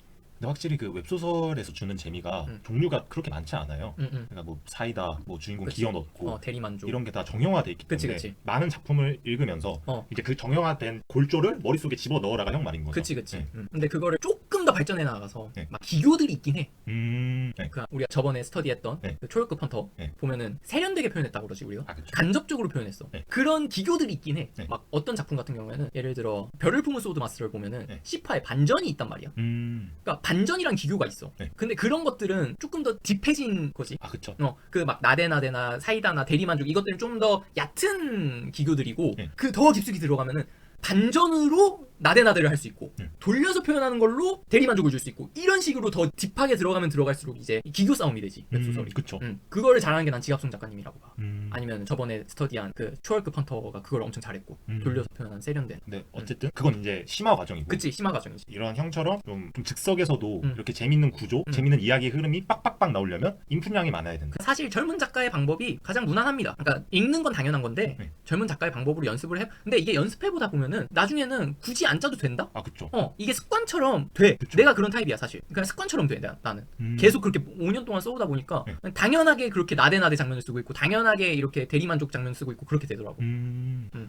근데 확실히 그 웹소설에서 주는 재미가 종류가 그렇게 많지 않아요. 그러니까 뭐 사이다, 뭐 주인공 그치. 기어 넣고 대리만족. 이런 게 다 정형화돼 있기 때문에 그치. 많은 작품을 읽으면서 이제 그 정형화된 골조를 머릿속에 집어 넣으라가 형 말인 거죠. 그치. 네. 근데 그거를 조금 더 발전해 나가서 네. 막 기교들이 있긴 해. 네. 그러니까 우리가 저번에 스터디했던 네. 그 초월급 헌터 네. 보면은 세련되게 표현했다고 그러지 우리가. 그쵸. 간접적으로 표현했어. 네. 그런 기교들이 있긴 해. 네. 막 어떤 작품 같은 경우에는 예를 들어 별을 품은 소드마스를 보면은 네. 10화에 반전이 있단 말이야. 그러니까 반전이란 기교가 있어. 네. 근데 그런 것들은 조금 더 딥해진 거지. 그쵸. 그 막 나대나대나 사이다나 대리만족 이것들은 좀 더 얕은 기교들이고 네. 그 더 깊숙이 들어가면은 반전으로 나대나대를 할 수 있고 돌려서 표현하는 걸로 대리만족을 줄 수 있고 이런 식으로 더 딥하게 들어가면 들어갈수록 이제 기교 싸움이 되지 웹소설이. 그쵸. 그거를 잘하는 게 난 지갑송 작가님이라고 봐. 음. 아니면 저번에 스터디한 그 초월급 헌터가 그걸 엄청 잘했고 돌려서 표현한 세련된. 네, 어쨌든 그건 이제 심화 과정이고. 그치 심화 과정이지. 이런 형처럼 좀 즉석에서도 음. 이렇게 재밌는 구조, 재밌는 이야기 흐름이 빡빡빡 나오려면 인풋량이 많아야 된다. 사실 젊은 작가의 방법이 가장 무난합니다. 그러니까 읽는 건 당연한 건데 네. 젊은 작가의 방법으로 연습을 해. 근데 이게 연습해보다 보면은 나중에는 굳이 안 짜도 된다? 아 그쵸. 이게 습관처럼 돼. 그쵸. 내가 그런 타입이야 사실. 그러니까 습관처럼 돼. 나는 계속 그렇게 5년 동안 써오다 보니까 네. 당연하게 그렇게 나대나대 장면을 쓰고 있고 당연하게 이렇게 대리만족 장면 쓰고 있고 그렇게 되더라고.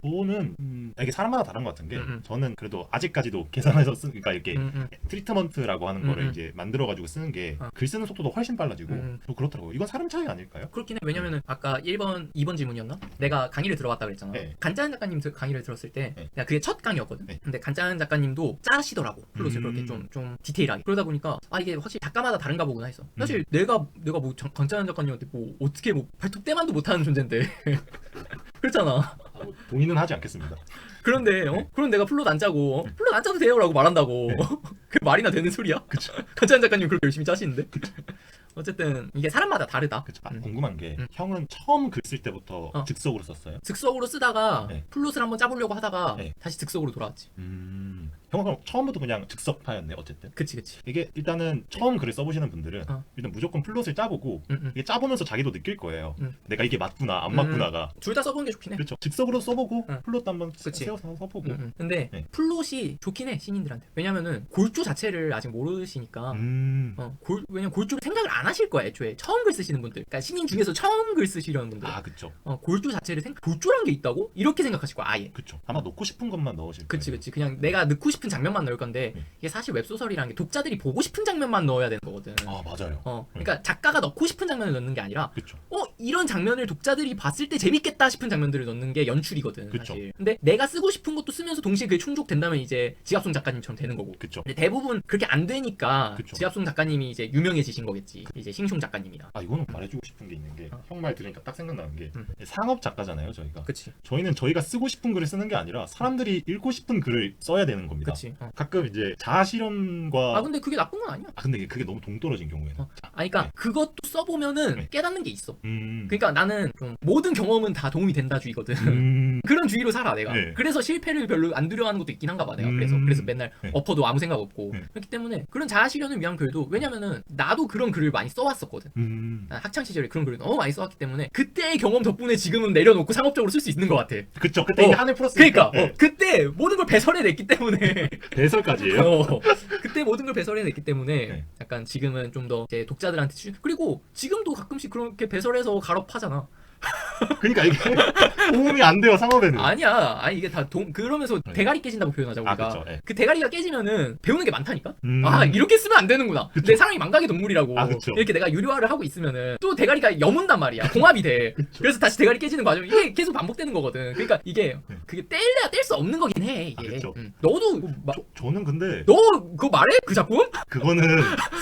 저는 이게 사람마다 다른 것 같은 게 음. 저는 그래도 아직까지도 계산해서 그러니까 이렇게 음. 트리트먼트라고 하는 거를 이제 만들어가지고 쓰는 게 어. 글 쓰는 속도도 훨씬 빨라지고 음. 또 그렇더라고요. 이건 사람 차이 아닐까요? 그렇긴 해. 왜냐면은 아까 2번 질문이었나? 내가 강의를 들어봤다 그랬잖아. 네. 간짜는 작가님 강의를 들었을 때 네. 내가 그게 첫 강의였거든. 네. 근데 간짜는 작가님도 짜시더라고. 플롯을 그렇게 좀 디테일하게. 그러다 보니까 이게 확실히 작가마다 다른가 보구나 했어. 사실 내가 뭐 간짜는 작가님한테 뭐 어떻게 뭐 발톱 떼만도 못하는 존재인데 그렇잖아. 뭐 동의는 하지 않겠습니다. 그런데 그럼 내가 플롯 안 짜고 플롯 안 짜도 돼요라고 말한다고. 네. 그 말이나 되는 소리야? 그쵸. 간짜는 작가님 그렇게 열심히 짜시는데. 어쨌든 이게 사람마다 다르다. 그쵸. 궁금한 게 음. 형은 처음 글 쓸 때부터 즉석으로 썼어요? 즉석으로 쓰다가 네. 플롯을 한번 짜보려고 하다가 네. 다시 즉석으로 돌아왔지. 형은 그럼 처음부터 그냥 즉석파였네 어쨌든. 그치. 이게 일단은 처음 글을 써보시는 분들은 어. 일단 무조건 플롯을 짜보고 응. 이게 짜보면서 자기도 느낄 거예요. 내가 이게 맞구나 안 음. 맞구나가. 둘 다 써보는 게 좋긴 해. 그렇죠. 즉석으로 써보고 응. 플롯도 한번 그치. 세워서 써보고. 근데 네. 플롯이 좋긴 해 신인들한테. 왜냐면은 골조 자체를 아직 모르시니까. 왜냐면 골조를 생각을 안 하실 거야 애초에. 처음 글 쓰시는 분들. 그러니까 신인 중에서 처음 글 쓰시려는 분들. 아 그쵸. 골조 자체를 골조란 게 있다고? 이렇게 생각하실 거야 아예. 그쵸. 아마 넣고 싶은 것만 넣으실 그치 거예요. 그치. 그냥 내가 넣고 싶은 장면만 넣을 건데 이게 사실 웹소설이라는 게 독자들이 보고 싶은 장면만 넣어야 되는 거거든. 아 맞아요. 그러니까 작가가 넣고 싶은 장면을 넣는 게 아니라 그쵸. 이런 장면을 독자들이 봤을 때 재밌겠다 싶은 장면들을 넣는 게 연출이거든 그쵸. 사실. 근데 내가 쓰고 싶은 것도 쓰면서 동시에 그게 충족된다면 이제 지갑송 작가님처럼 되는 거고. 그쵸. 근데 대부분 그렇게 안 되니까 그쵸. 지갑송 작가님이 이제 유명해지신 거겠지. 이제 싱숑 작가님이나. 아 이거는 말해주고 싶은 게 있는 게 형 말 들으니까 딱 생각나는 게 음. 상업 작가잖아요 저희가. 그치. 저희는 저희가 쓰고 싶은 글을 쓰는 게 아니라 사람들이 읽고 싶은 글을 써야 되는 겁니다. 그치. 가끔 이제 자아실현과 근데 그게 나쁜 건 아니야. 근데 그게 너무 동떨어진 경우에는 그러니까 네. 그것도 써보면은 네. 깨닫는 게 있어. 음. 그러니까 나는 좀 모든 경험은 다 도움이 된다 주의거든. 그런 주의로 살아 내가. 네. 그래서 실패를 별로 안 두려워하는 것도 있긴 한가 봐 내가. 그래서 맨날 네. 엎어도 아무 생각 없고. 네. 그렇기 때문에 그런 자아실현을 위한 글도 왜냐면은 나도 그런 글을 많이 써왔었거든. 난 학창 시절에 그런 글을 너무 많이 써왔기 때문에 그때의 경험 덕분에 지금은 내려놓고 상업적으로 쓸 수 있는 것 같아. 그쵸. 그때 이제 한해 풀었으니까. 그러니까 네. 그때 모든 걸 배설해냈기 때문에 배설까지예요? 그때 모든 걸 배설해냈기 때문에 네. 약간 지금은 좀 더 독자들한테 그리고 지금도 가끔씩 그렇게 배설해서 갈업하잖아. 그러니까 이게 도움이 안 돼요 상업에는. 아니야. 아니 이게 다 그러면서 네. 대가리 깨진다고 표현하자 우리가. 그쵸. 네. 그 대가리가 깨지면은 배우는 게 많다니까. 음. 이렇게 쓰면 안 되는구나. 그쵸. 내 사랑이 망각의 동물이라고. 그쵸. 이렇게 내가 유료화를 하고 있으면은 또 대가리가 여문단 말이야. 공합이 돼. 그래서 다시 대가리 깨지는 과정. 이게 계속 반복되는 거거든. 그러니까 이게 네. 그게 뗄래야 뗄 수 없는 거긴 해. 이게. 그쵸. 너도 저는 근데 너 그거 말해? 그 작품? 그거는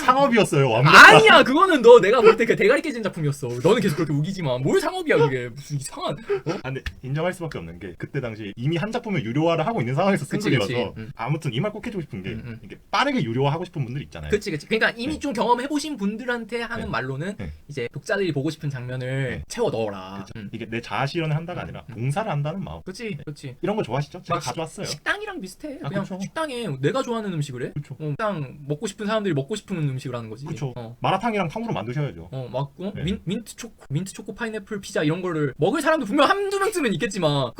상업이었어요. 완벽한. 아니야. 그거는 너 내가 볼 때 그 대가리 깨진 작품이었어. 너는 계속 그렇게 우기지만 뭘 상업이야 그게. 무슨 이상한. 근데 인정할 수밖에 없는 게 그때 당시 이미 한 작품을 유료화를 하고 있는 상황에서 쓴 그치, 글이라서 그치. 아무튼 이 말 꼭 해주고 싶은 게 음. 이게 빠르게 유료화하고 싶은 분들 있잖아요. 그치. 그러니까 이미 네. 좀 경험해보신 분들한테 하는 네. 말로는 네. 이제 독자들이 보고 싶은 장면을 네. 채워 넣어라. 그쵸. 이게 내 자아 실현을 한다가 아니라 봉사를 한다는 마음. 그치. 그치. 이런 거 좋아하시죠? 제가 막 가져왔어요. 식당이랑 비슷해. 아, 그냥 그쵸. 식당에 내가 좋아하는 음식을 해. 그쵸. 식당 먹고 싶은 사람들이 먹고 싶은 음식을 하는 거지. 그쵸. 어. 마라탕이랑 탕후루 만드셔야죠. 맞고 네. 민트 초코 파인애플 피자 이런 거를 먹을 사람도 분명 한두 명쯤은 있겠지만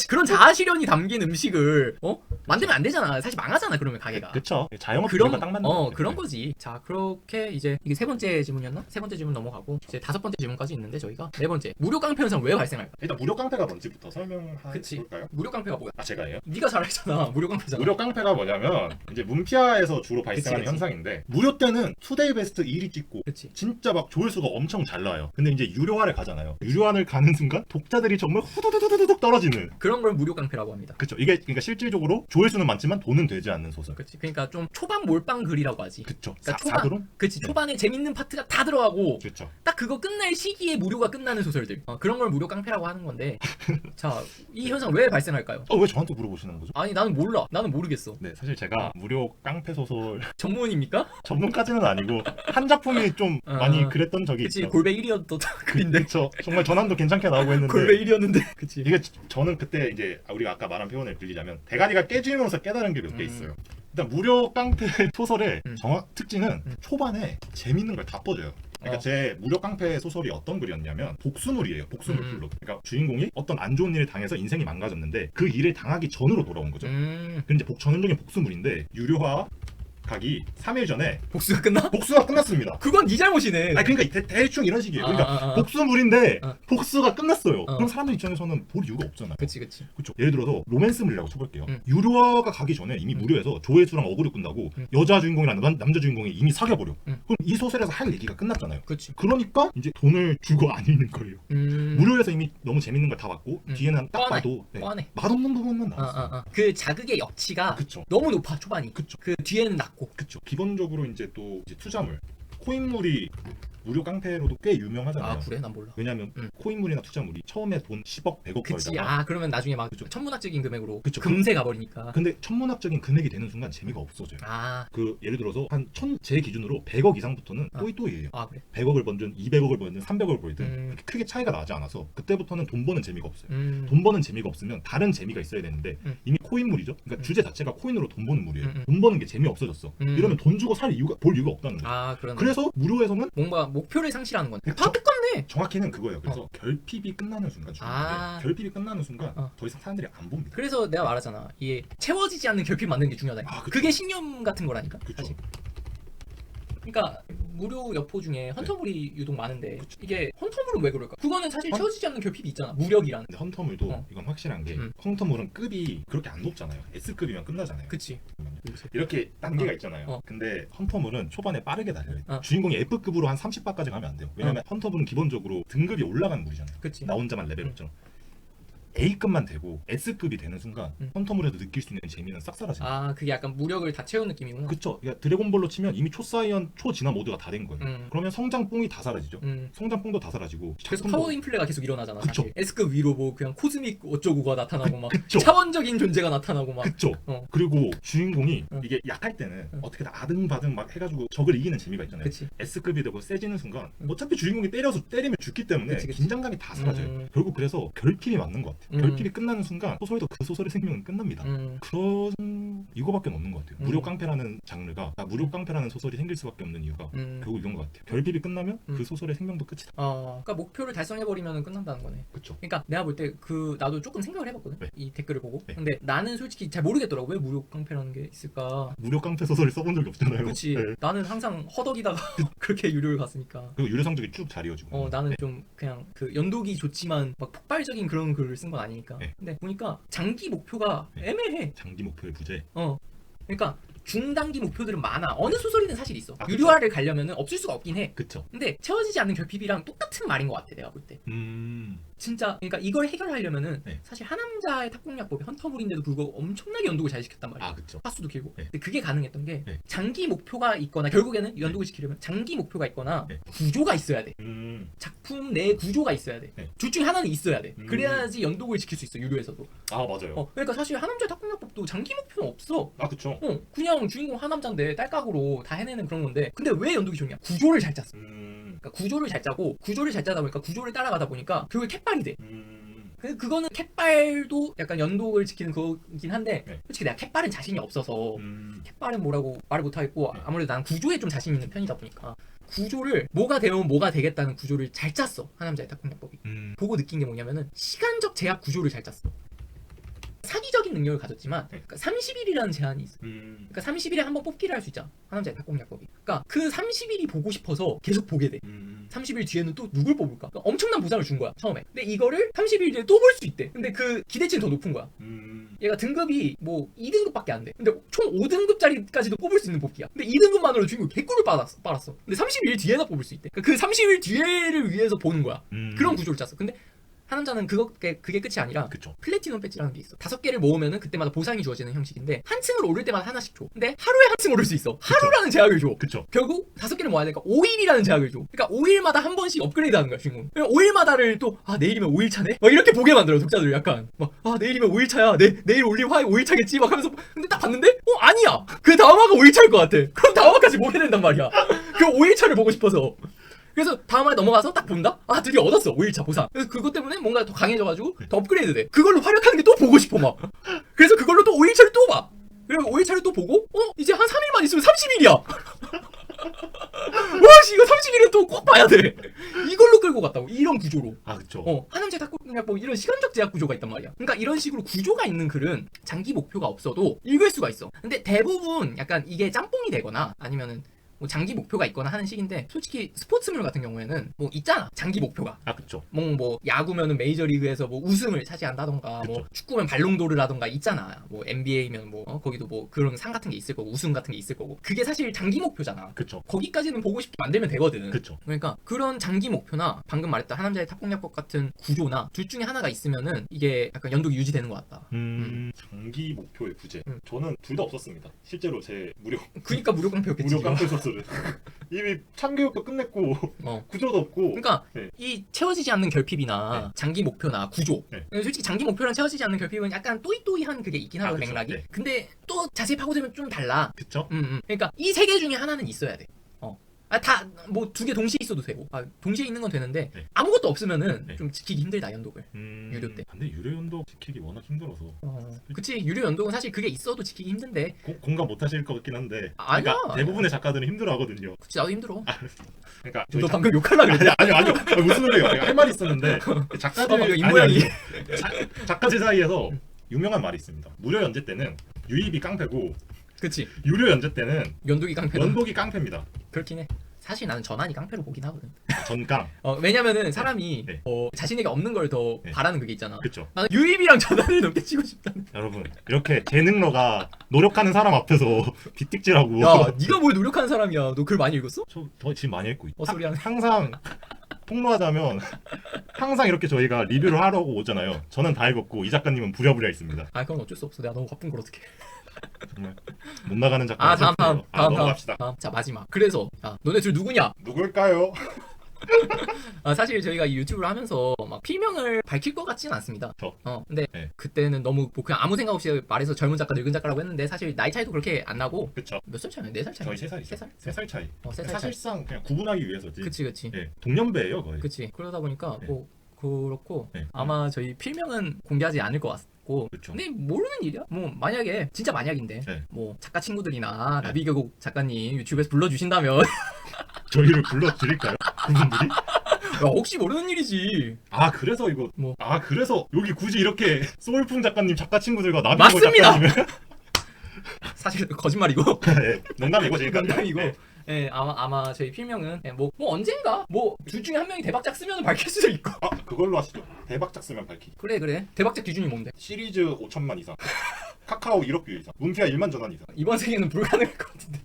그런 자아 실현이 담긴 음식을 만들면 안 되잖아. 사실 망하잖아 그러면 가게가. 그쵸. 자영업 그런 주제가 딱 맞는 거 그런 거지. 자, 그렇게 이제 이게 세 번째 질문이었나? 세 번째 질문 넘어가고 이제 다섯 번째 질문까지 있는데 저희가 네 번째 무료 깡패 현상 왜 발생할까? 일단 무료 깡패가 뭔지부터 그치. 설명해볼까요? 무료 깡패가 뭐야? 아 제가 해요? 네가 잘 알잖아. 무료 깡패잖아. 무료 깡패가 뭐냐면 이제 문피아에서 주로 발생하는 그치. 현상인데 무료 때는 투데이 베스트 1위 찍고 그치. 진짜 막 조회수가 엄청 잘 나와요. 근데 이제 유료화를 가잖아요. 유료화를 가는 순간 독자들이 정말 후두두두두둑 떨어지는. 그런 걸 무료 깡패라고 합니다. 그쵸. 이게 그러니까 실질적으로 조회수는 많지만 돈은 되지 않는 소설. 그치. 그러니까 좀 초반 몰빵 글이라고 하지. 그쵸. 그러니까 사드론? 그치. 네. 초반에 재밌는 파트가 다 들어가고 그쵸. 딱 그거 끝날 시기에 무료가 끝나는 소설들. 그런 걸 무료 깡패라고 하는 건데 자, 이 현상 왜 발생할까요? 왜 저한테 물어보시는 거죠? 아니 나는 몰라. 나는 모르겠어. 네, 사실 제가 무료 깡패 소설 전문입니까? 전문까지는 아니고 한 작품이 좀 많이 그랬던 적이 그치. 있죠. 골배 1위였던 글인데. 그쵸. 정말 전환도 괜찮게 나오고 했는데 골배 1위였는데. 그치. 이게 저는 그때 이제 우리가 아까 말한 표현을 빌리자면 대가리가 깨지면서 깨달은 게 몇 개 있어요. 일단 무료 깡패 소설의 음. 특징은 초반에 재밌는 걸 다 뻗어요. 그러니까 제 무료 깡패 소설이 어떤 글이었냐면 복수물이에요. 복수물 플롯. 그러니까 주인공이 어떤 안 좋은 일을 당해서 인생이 망가졌는데 그 일을 당하기 전으로 돌아온 거죠. 근데 이제 전형적인 복수물인데 유료화 가기 3일 전에 복수가 끝나? 복수가 끝났습니다. 그건 네 잘못이네. 아니 그러니까 대충 이런 식이에요. 그러니까 아. 복수물인데 복수가 끝났어요. 어. 그럼 사람들 입장에서는 볼 이유가 없잖아요. 그치. 그렇죠. 예를 들어서 로맨스물이라고 쳐볼게요. 유료화가 가기 전에 이미 무료에서 조회수랑 어그로 끈다고 여자 주인공이랑 남자 주인공이 이미 사귀어버려. 그럼 이 소설에서 할 얘기가 끝났잖아요. 그치. 그러니까 이제 돈을 주고 안 읽는 거예요. 무료에서 이미 너무 재밌는 걸 다 봤고 뒤에는 딱 뻔해. 봐도 뻔해. 맛없는 부분만 나왔어요. 그 자극의 역치가 그쵸. 너무 높아 초반이. 그쵸. 그 뒤에는 낮고. 그쵸. 기본적으로 이제 또 이제 투자물, 코인물이 무료 깡패로도 꽤 유명하잖아요. 아 그래? 난 몰라. 왜냐면 코인물이나 투자물이 처음에 돈 10억, 100억 그치. 벌다가 그러면 나중에 막 그쵸. 천문학적인 금액으로 그쵸. 금세 가버리니까. 근데 천문학적인 금액이 되는 순간 재미가 없어져요. 아 그 예를 들어서 제 기준으로 100억 이상부터는 또이또이예요. 그래? 100억을 벌든 200억을 벌든 300억을 벌든 그렇게 크게 차이가 나지 않아서 그때부터는 돈 버는 재미가 없어요. 돈 버는 재미가 없으면 다른 재미가 있어야 되는데 이미 코인물이죠. 그러니까 주제 자체가 코인으로 돈 버는 물이에요. 돈 버는 게 재미 없어졌어. 이러면 돈 주고 볼 이유가 없다는 거예요. 그러네. 그래서 무료에서는 뭔가 목표를 상실하는 건. 그쵸. 다 똑같네. 정확히는 그거예요. 그래서 결핍이 끝나는 순간 결핍이 끝나는 순간 더 이상 사람들이 안 봅니다. 그래서 내가 말하잖아. 이게 채워지지 않는 결핍 만드는 게 중요하다. 그쵸. 그게 신념 같은 거라니까. 그쵸. 사실. 그러니까 무료 여포 중에 헌터물이 유독 많은데 이게 헌터물은 왜 그럴까? 그거는 사실 채워지지 않는 결핍이 있잖아. 무력이라는. 근데 헌터물도 이건 확실한 게 헌터물은 급이 그렇게 안 높잖아요. S급이면 끝나잖아요. 그치. 이렇게 단계가 있잖아요. 근데 헌터물은 초반에 빠르게 달려요. 주인공이 F급으로 한 30바까지 가면 안 돼요. 왜냐면 헌터물은 기본적으로 등급이 올라가는 물이잖아요. 그치. 나 혼자만 레벨 없죠. A급만 되고 S급이 되는 순간 헌터물에서 느낄 수 있는 재미는 싹 사라집니다. 그게 약간 무력을 다 채운 느낌이구나. 그쵸. 그러니까 드래곤볼로 치면 이미 초사이언, 초진화 모드가 다 된 거예요. 그러면 성장뽕이 다 사라지죠. 성장뽕도 다 사라지고. 그래서 파워 인플레가 계속 일어나잖아. 그쵸. 사실. S급 위로 뭐 그냥 코스믹 어쩌고가 나타나고 막 그쵸. 차원적인 존재가 나타나고 막. 그쵸. 그리고 주인공이 이게 약할 때는 어떻게 다 아등바등 막 해가지고 적을 이기는 재미가 있잖아요. 그치. S급이 되고 세지는 순간 어차피 주인공이 때리면 죽기 때문에 그치. 긴장감이 다 사라져요. 결국 그래서 결핍이 맞는 것 같아요. 결핍이 끝나는 순간 소설도 그 소설의 생명은 끝납니다. 그런 이거밖에 없는 것 같아요. 무료 깡패라는 장르가 무료 깡패라는 소설이 생길 수밖에 없는 이유가 결국 이건 것 같아요. 결핍이 끝나면 그 소설의 생명도 끝이다. 그러니까 목표를 달성해버리면 끝난다는 거네. 그렇죠. 그러니까 내가 볼 때 나도 조금 생각을 해봤거든. 네. 이 댓글을 보고. 네. 근데 나는 솔직히 잘 모르겠더라고. 왜 무료 깡패라는 게 있을까? 무료 깡패 소설을 써본 적이 없잖아요. 그치. 네. 나는 항상 허덕이다가 그렇게 유료를 갔으니까. 그리고 유료 성적이 쭉 잘 이어지고. 나는 좀 그냥 그 연독이 좋지만 막 폭발적인 그런 글을 쓴 건 아니니까. 네. 근데 보니까 장기 목표가 애매해. 장기 목표의 부재. 그러니까 중단기 목표들은 많아. 어느 소설이든 사실 있어. 그쵸. 유료화를 가려면은 없을 수가 없긴 해. 그쵸. 근데 채워지지 않는 결핍이랑 똑같은 말인 것 같아. 내가 볼 때. 진짜 그러니까 이걸 해결하려면은 네. 사실 하남자의 탁공약법이 헌터물인데도 불구하고 엄청나게 연독을 잘 시켰단 말이야. 그쵸. 파수도 길고. 네. 근데 그게 가능했던 게 네. 장기 목표가 있거나 결국에는 연독을 시키려면 장기 목표가 있거나 네. 구조가 있어야 돼. 작품 내 구조가 있어야 돼. 네. 둘 중에 하나는 있어야 돼. 그래야지 연독을 지킬 수 있어. 유료에서도. 맞아요. 그러니까 사실 하남자의 탁공약법도 장기 목표는 없어. 그쵸. 그냥 주인공 하남자인데 딸깍으로 다 해내는 그런 건데 근데 왜 연독이 좋냐? 구조를 잘 짰어. 그러니까 구조를 잘 짜고 구조를 잘 짜다 보니까 구조를 따라가다 보니까 결국에 캣발이 돼. 그거는 캣발도 약간 연독을 지키는 거긴 한데 네. 솔직히 내가 캣발은 자신이 없어서 캣발은 뭐라고 말을 못하겠고 아무래도 난 구조에 좀 자신 있는 편이다 보니까 구조를 뭐가 되면 뭐가 되겠다는 구조를 잘 짰어. 하남자의 탁공약법이. 보고 느낀 게 뭐냐면은 시간적 제약 구조를 잘 짰어. 사기적인 능력을 가졌지만 그러니까 30일이라는 제한이 있어. 그러니까 30일에 한 번 뽑기를 할 수 있잖아. 하남자의 탁공약법이. 그러니까 그 30일이 보고 싶어서 계속 보게 돼. 30일 뒤에는 또 누굴 뽑을까? 그러니까 엄청난 보상을 준 거야 처음에. 근데 이거를 30일 뒤에 또 볼 수 있대. 근데 그 기대치는 더 높은 거야. 얘가 등급이 뭐 2등급밖에 안 돼. 근데 총 5등급짜리까지도 뽑을 수 있는 뽑기야. 근데 2등급만으로 주인공이 100골을 빨았어. 근데 30일 뒤에나 뽑을 수 있대. 그러니까 그 30일 뒤에를 위해서 보는 거야. 그런 구조를 짰어. 근데 하남자는 그게 끝이 아니라 그쵸. 플래티넘 배지라는 게 있어. 5개를 모으면은 그때마다 보상이 주어지는 형식인데 한 층을 오를 때마다 하나씩 줘. 근데 하루에 한 층 오를 수 있어. 하루라는 제약을 줘. 그쵸. 결국 5개를 모아야 되니까 5일이라는 제약을 줘. 그러니까 5일마다 한 번씩 업그레이드 하는 거야, 주인공. 5일마다를 또 내일이면 5일차네? 막 이렇게 보게 만들어, 독자들 약간. 막 내일이면 5일차야. 내일 올린 화에 5일차겠지? 막 하면서 근데 딱 봤는데 아니야. 그 다음 화가 5일차일 것 같아. 그럼 다음 화까지 보게 된단 말이야. 그 5일차를 보고 싶어서. 그래서 다음 화에 넘어가서 딱 본다? 드디어 얻었어. 5일차 보상. 그래서 그것 때문에 뭔가 더 강해져가지고 더 업그레이드 돼. 그걸로 활약하는 게 또 보고 싶어 막. 그래서 그걸로 또 5일차를 또 봐. 그리고 5일차를 또 보고 이제 한 3일만 있으면 30일이야. 와씨 이거 30일은 또 저거 꼭 봐야 돼. 이걸로 끌고 갔다고. 이런 구조로. 아 그쵸. 한남제 탁구공략법 이런 시간적 제약 구조가 있단 말이야. 그러니까 이런 식으로 구조가 있는 글은 장기 목표가 없어도 읽을 수가 있어. 근데 대부분 약간 이게 짬뽕이 되거나 아니면은 뭐 장기 목표가 있거나 하는 식인데 솔직히 스포츠물 같은 경우에는 뭐 있잖아. 장기 목표가. 아 그쵸. 뭐 야구면은 메이저리그에서 뭐 우승을 차지한다던가 뭐 그쵸. 축구면 발롱도르라던가 있잖아. 뭐 NBA면 뭐 거기도 뭐 그런 상 같은 게 있을 거고 우승 같은 게 있을 거고 그게 사실 장기 목표잖아. 그쵸. 거기까지는 보고 싶게 만들면 되거든. 그쵸. 그러니까 그런 장기 목표나 방금 말했던 하남자의 탑공략법 같은 구조나 둘 중에 하나가 있으면은 이게 약간 연독이 유지되는 것 같다. 장기 목표의 부재. 음. 저는 둘 다 없었습니다. 실제로 제 그러니까 무료 깡패였겠지. 무료 깡패 소스를 이미 참교육도 끝냈고 구조도 없고. 그러니까 네. 이 채워지지 않는 결핍이나 네. 장기 목표나 구조. 네. 솔직히 장기 목표랑 채워지지 않는 결핍은 약간 또이또이한 그게 있긴 하거든 그쵸. 맥락이. 네. 근데 또 자세히 파고들면 좀 달라. 그쵸? 그러니까 이 세 개 중에 하나는 있어야 돼. 다 뭐 두 개 동시에 있어도 되고. 동시에 있는 건 되는데 네. 아무것도 없으면은 네. 좀 지키기 힘들다 연독을. 유료 때. 근데 유료 연독 지키기 워낙 힘들어서 그치 유료 연독은 사실 그게 있어도 지키기 힘든데. 공감 못 하실 것 같긴 한데. 아니야. 그러니까 대부분의 작가들은 힘들어하거든요. 그치 나도 힘들어. 그러니까 너 방금 욕할라 그랬지? 아니요. 무슨 소리예요? 할 말이 있었는데 작가들 입 모양이. 작가들 사이에서 유명한 말이 있습니다. 무료 연재 때는 유입이 깡패고 그치 유료 연재 때는 연독이 깡패다. 연독이 깡패입니다. 그렇긴 해. 사실 나는 전환이 깡패로 보긴 하거든. 전깡. 왜냐면은 사람이 네. 자신에게 없는 걸 더 네. 바라는 그게 있잖아. 그쵸. 나는 유입이랑 전환을 넘게 치고 싶다는. 여러분 이렇게 재능러가 노력하는 사람 앞에서 빗찍질하고. 야, 네가 뭘 노력하는 사람이야. 너 글 많이 읽었어? 저 지금 많이 읽고 있고. 헛소리하네. 항상 폭로하자면 항상 이렇게 저희가 리뷰를 하려고 오잖아요. 저는 다 읽었고 이 작가님은 부랴부랴 있습니다. 그건 어쩔 수 없어. 내가 너무 바쁜 걸 어떡해. 정말 못 나가는 작가. 다음. 넘어갑시다. 자, 마지막. 그래서 너네 둘 누구냐? 누굴까요? 사실 저희가 이 유튜브를 하면서 막 필명을 밝힐 것 같지는 않습니다. 근데 네. 그때는 너무 뭐 그냥 아무 생각 없이 말해서 젊은 작가, 늙은 작가라고 했는데 사실 나이 차이도 그렇게 안 나고. 그쵸. 몇 살 차이야? 4살 차이? 저희 3살이죠. 3살? 3살 차이. 3살 차이. 사실상 그냥 구분하기 위해서지. 그치. 예, 동년배예요 거의. 그치. 그러다 보니까 네. 뭐 그렇고 네. 아마 저희 필명은 공개하지 않을 것 같고. 그쵸. 근데 모르는 일이야. 뭐 만약에 진짜 만약인데 네. 뭐 작가 친구들이나 네. 나비계곡 작가님 유튜브에서 불러주신다면 저희를 불러드릴까요? 그분들이? 야, 혹시 모르는 일이지. 아 그래서 이거 뭐. 아 그래서 여기 굳이 이렇게 소울풍 작가님 작가 친구들과 나비고 맞습니다. 작가님을 사실 거짓말이고. 네, 농담이고 지금까지. 농담이고. 네. 예, 아마 저희 필명은 뭐 언젠가 뭐 둘 중에 한 명이 대박작 쓰면 밝힐 수도 있고. 아 그걸로 하시죠. 대박작 쓰면 밝히기. 그래. 대박작 기준이 뭔데? 시리즈 5천만 이상. 카카오 1억 뷰 이상. 문피아 1만 전환 이상. 이번 생에는 불가능할 것 같은데.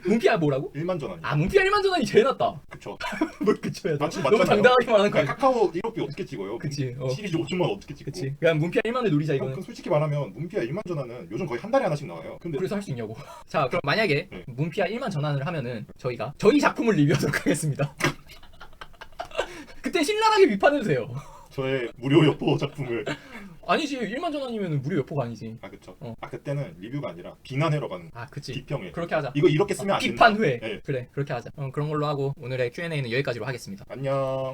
문피아 뭐라고? 1만 전환 이상. 문피아 1만 전환이 제일 낫다. 그쵸. 뭘 그쳐야 돼? 맞잖아요. 너무 당당하게 말하는 거 아니, 아니야? 카카오 1억 뷰 어떻게 찍어요? 그치. 시리즈 5천만 어떻게 찍고? 그치. 그냥 문피아 1만을 노리자 형, 이거는. 그럼 솔직히 말하면 문피아 1만 전환은 요즘 거의 한 달에 하나씩 나와요. 근데 그래서 할 수 있냐고. 자, 그럼 만약에 네. 문피아 1만 전환을 하면은 저희가 저희 작품을 리뷰하도록 하겠습니다. 그때 신랄하게 비판해도 돼요. 저의 무료 여포 작품을 아니지 1만 전환이면 무료 여포가 아니지. 아 그쵸. 어. 아 그때는 리뷰가 아니라 비난하러 가는 그치. 비평회. 그렇게 하자. 이거 이렇게 쓰면 안 된다. 비판 후에. 네. 그래 그렇게 하자. 그런 걸로 하고 오늘의 Q&A는 여기까지로 하겠습니다. 안녕.